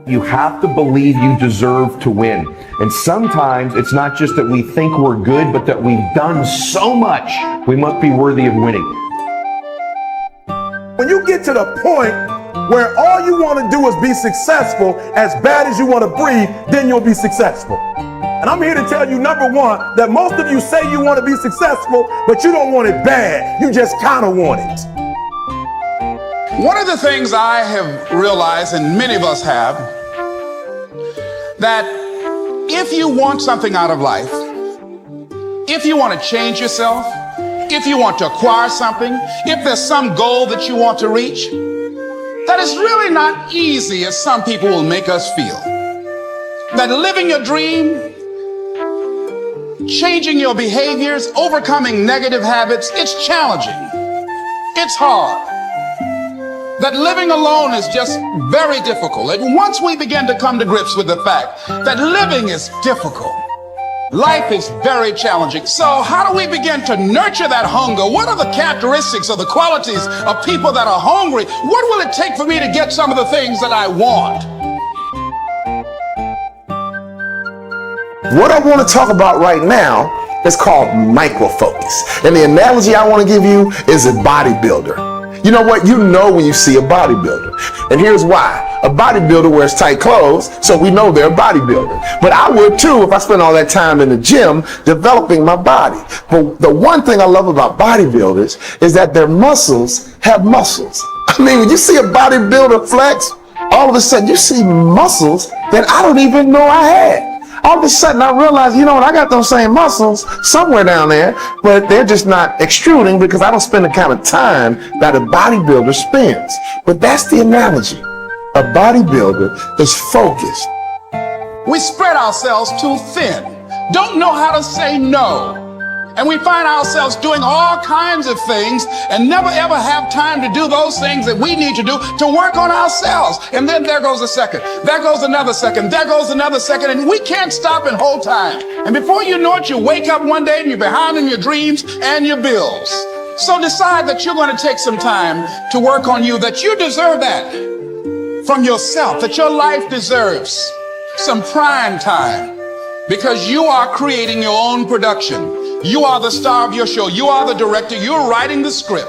You have to believe you deserve to win. And sometimes it's not just that we think we're good, but that we've done so much, we must be worthy of winning. When you get to the point where all you want to do is be successful as bad as you want to breathe, then you'll be successful. And I'm here to tell you, number one, that most of you say you want to be successful, but you don't want it bad. You just kind of want it. One of the things I have realized, and many of us have, that if you want something out of life, if you want to change yourself, if you want to acquire something, if there's some goal that you want to reach, that is really not easy as some people will make us feel. That living your dream, changing your behaviors, overcoming negative habits, it's challenging. It's hard. That living alone is just very difficult. And once we begin to come to grips with the fact that living is difficult, life is very challenging. So how do we begin to nurture that hunger? What are the characteristics or the qualities of people that are hungry? What will it take for me to get some of the things that I want? What I want to talk about right now is called micro-focus. And the analogy I want to give you is a bodybuilder. You know what? You know when you see a bodybuilder. And here's why. A bodybuilder wears tight clothes, so we know they're a bodybuilder. But I would too if I spent all that time in the gym developing my body. But the one thing I love about bodybuilders is that their muscles have muscles. I mean, when you see a bodybuilder flex, all of a sudden you see muscles that I don't even know I had. All of a sudden I realize, you know what, I got those same muscles somewhere down there, but they're just not extruding because I don't spend the kind of time that a bodybuilder spends. But that's the analogy. A bodybuilder is focused. We spread ourselves too thin, don't know how to say no. And we find ourselves doing all kinds of things and never ever have time to do those things that we need to do to work on ourselves. And then there goes a second, there goes another second, there goes another second, and we can't stop and hold time. And before you know it, you wake up one day and you're behind in your dreams and your bills. So decide that you're going to take some time to work on you, that you deserve that from yourself, that your life deserves some prime time because you are creating your own production. You are the star of your show. You are the director. You're writing the script.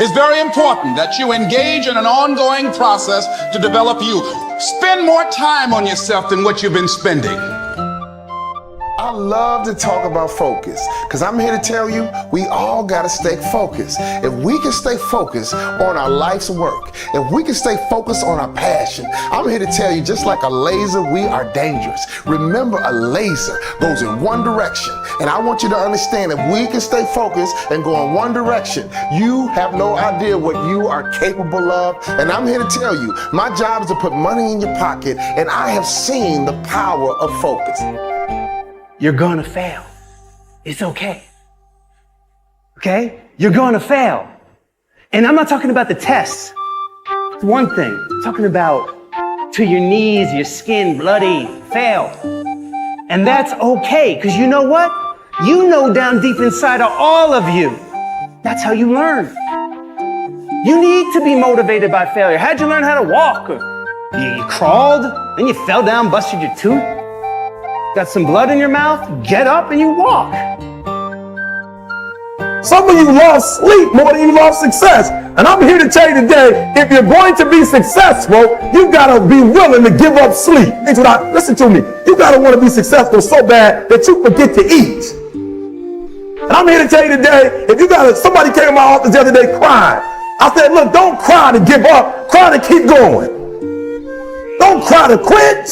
It's very important that you engage in an ongoing process to develop you. Spend more time on yourself than what you've been spending. I love to talk about focus because I'm here to tell you we all got to stay focused. If we can stay focused on our life's work, if we can stay focused on our passion, I'm here to tell you just like a laser, we are dangerous. Remember, a laser goes in one direction, and I want you to understand if we can stay focused and go in one direction, you have no idea what you are capable of. And I'm here to tell you, my job is to put money in your pocket, and I have seen the power of focus. You're gonna fail. It's okay. Okay? You're gonna fail. And I'm not talking about the tests. It's one thing. I'm talking about to your knees, your skin, bloody, fail. And that's okay, because you know what? You know down deep inside of all of you, that's how you learn. You need to be motivated by failure. How'd you learn how to walk? You crawled, then you fell down, busted your tooth. Got some blood in your mouth, get up and you walk. Some of you love sleep more than you love success. And I'm here to tell you today, if you're going to be successful, you gotta be willing to give up sleep. Listen to me. You gotta want to be successful so bad that you forget to eat. And I'm here to tell you today, somebody came to my office the other day crying. I said, look, don't cry to give up, cry to keep going. Don't cry to quit.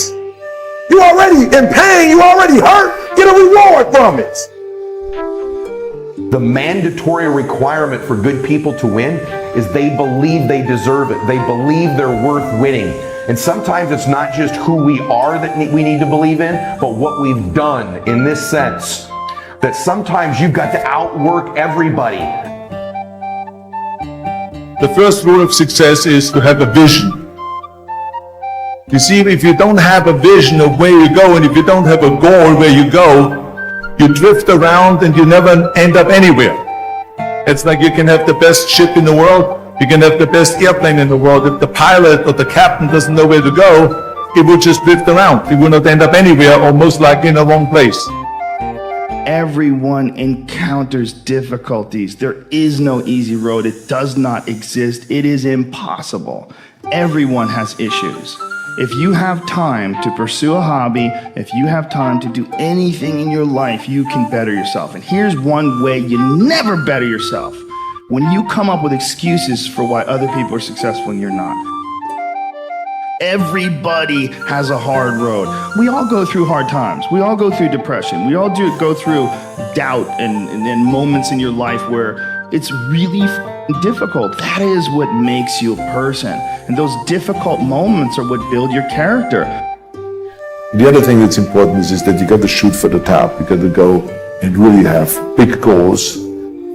You already in pain, you already hurt, get a reward from it. The mandatory requirement for good people to win is they believe they deserve it. They believe they're worth winning. And sometimes it's not just who we are that we need to believe in, but what we've done in this sense. That sometimes you've got to outwork everybody. The first rule of success is to have a vision. You see, if you don't have a vision of where you go, and if you don't have a goal where you go, you drift around and you never end up anywhere. It's like you can have the best ship in the world, You can have the best airplane in the world. If the pilot or the captain doesn't know where to go, it will just drift around. It will not end up anywhere, or most likely in the wrong place. Everyone encounters difficulties. There is no easy road. It does not exist. It is impossible. Everyone has issues. If you have time to pursue a hobby, if you have time to do anything in your life, you can better yourself. And here's one way you never better yourself. When you come up with excuses for why other people are successful and you're not. Everybody has a hard road. We all go through hard times. We all go through depression. We all go through doubt and moments in your life where it's really difficult. That is what makes you a person. And those difficult moments are what build your character. The other thing that's important is that you got to shoot for the top. You got to go and really have big goals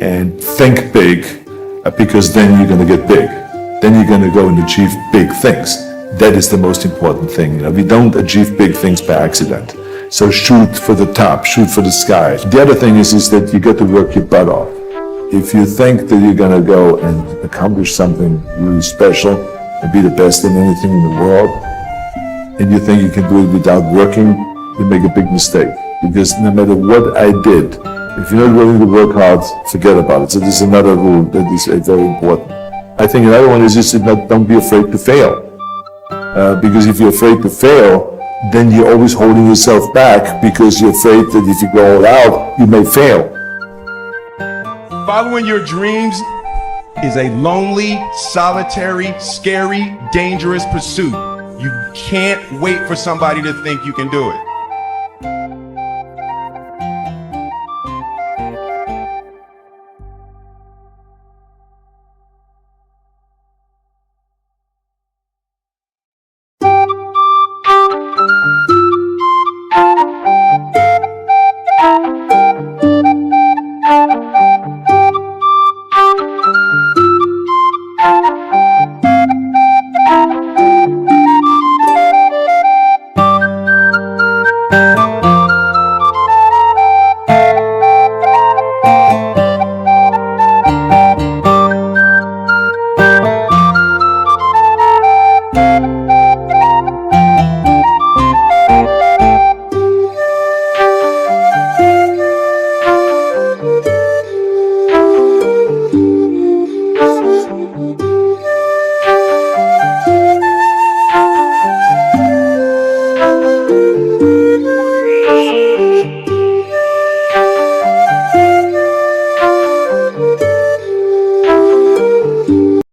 and think big, because then you're going to get big. Then you're going to go and achieve big things. That is the most important thing. We don't achieve big things by accident. So shoot for the top, shoot for the sky. The other thing is that you got to work your butt off. If you think that you're going to go and accomplish something really special and be the best in anything in the world, and you think you can do it without working, you make a big mistake. Because no matter what I did, if you're not willing to work hard, forget about it. So this is another rule that is very important. I think another one is just don't be afraid to fail. Because if you're afraid to fail, then you're always holding yourself back because you're afraid that if you go all out, you may fail. Following your dreams is a lonely, solitary, scary, dangerous pursuit. You can't wait for somebody to think you can do it.